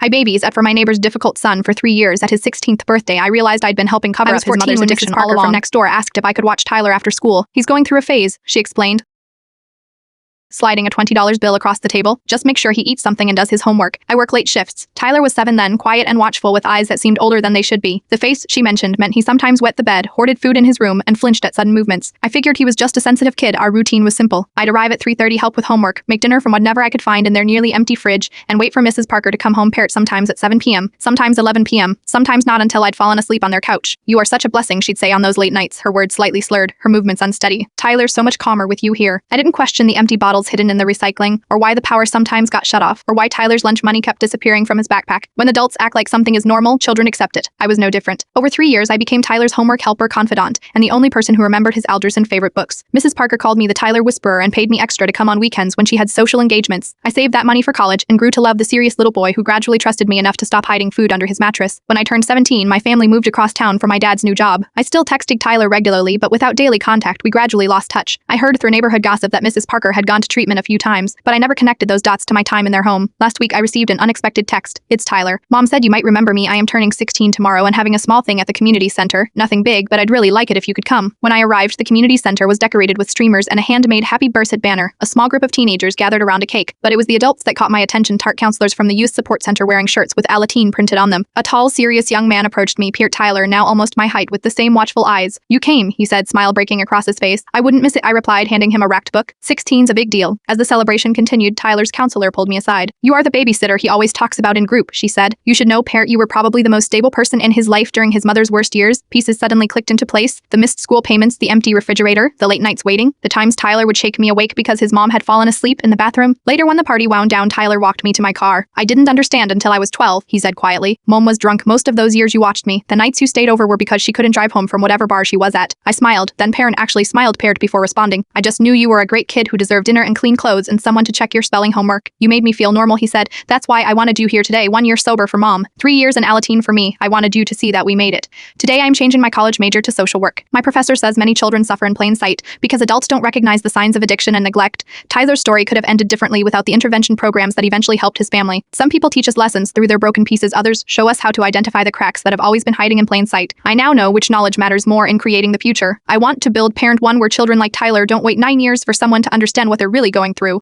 I babysat for my neighbor's difficult son for 3 years. At his 16th birthday, I realized I'd been helping cover up his mother's addiction all along. From next door asked if I could watch Tyler after school. He's going through a phase, she explained, sliding a $20 bill across the table. Just make sure he eats something and does his homework. I work late shifts. Tyler was 7 then, quiet and watchful with eyes that seemed older than they should be. The face, she mentioned, meant he sometimes wet the bed, hoarded food in his room, and flinched at sudden movements. I figured he was just a sensitive kid. Our routine was simple. I'd arrive at 3:30, help with homework, make dinner from whatever I could find in their nearly empty fridge, and wait for Mrs. Parker to come home. Parrot sometimes at 7 p.m., sometimes 11 p.m., sometimes not until I'd fallen asleep on their couch. You are such a blessing, she'd say on those late nights, her words slightly slurred, her movements unsteady. Tyler's so much calmer with you here. I didn't question the empty bottles hidden in the recycling, or why the power sometimes got shut off, or why Tyler's lunch money kept disappearing from his backpack. When adults act like something is normal, children accept it. I was no different. Over 3 years, I became Tyler's homework helper, confidant, and the only person who remembered his Alderson favorite books. Mrs. Parker called me the Tyler Whisperer and paid me extra to come on weekends when she had social engagements. I saved that money for college and grew to love the serious little boy who gradually trusted me enough to stop hiding food under his mattress. When I turned 17, my family moved across town for my dad's new job. I still texted Tyler regularly, but without daily contact, we gradually lost touch. I heard through neighborhood gossip that Mrs. Parker had gone to treatment a few times, but I never connected those dots to my time in their home. Last week, I received an unexpected text. It's Tyler. Mom said you might remember me. I am turning 16 tomorrow and having a small thing at the community center. Nothing big, but I'd really like it if you could come. When I arrived, the community center was decorated with streamers and a handmade happy birthday banner. A small group of teenagers gathered around a cake, but it was the adults that caught my attention. Tart counselors from the youth support center wearing shirts with Alateen printed on them. A tall, serious young man approached me, Peart Tyler, now almost my height, with the same watchful eyes. You came, he said, smile breaking across his face. I wouldn't miss it, I replied, handing him a wrapped book. 16's a big deal. As the celebration continued, Tyler's counselor pulled me aside. You are the babysitter he always talks about in group, she said. You should know, Parrot, you were probably the most stable person in his life during his mother's worst years. Pieces suddenly clicked into place. The missed school payments, the empty refrigerator, the late nights waiting, the times Tyler would shake me awake because his mom had fallen asleep in the bathroom. Later, when the party wound down, Tyler walked me to my car. I didn't understand until I was 12, he said quietly. Mom was drunk most of those years you watched me. The nights you stayed over were because she couldn't drive home from whatever bar she was at. I smiled, then Parent actually smiled paired before responding. I just knew you were a great kid who deserved dinner and clean clothes and someone to check your spelling homework. You made me feel normal, he said. That's why I wanted you here today. 1 year sober for Mom, 3 years in Alateen for me. I wanted you to see that we made it. Today I'm changing my college major to social work. My professor says many children suffer in plain sight because adults don't recognize the signs of addiction and neglect. Tyler's story could have ended differently without the intervention programs that eventually helped his family. Some people teach us lessons through their broken pieces, others show us how to identify the cracks that have always been hiding in plain sight. I now know which knowledge matters more in creating the future. I want to build Parent One where children like Tyler don't wait 9 years for someone to understand what they're really going through.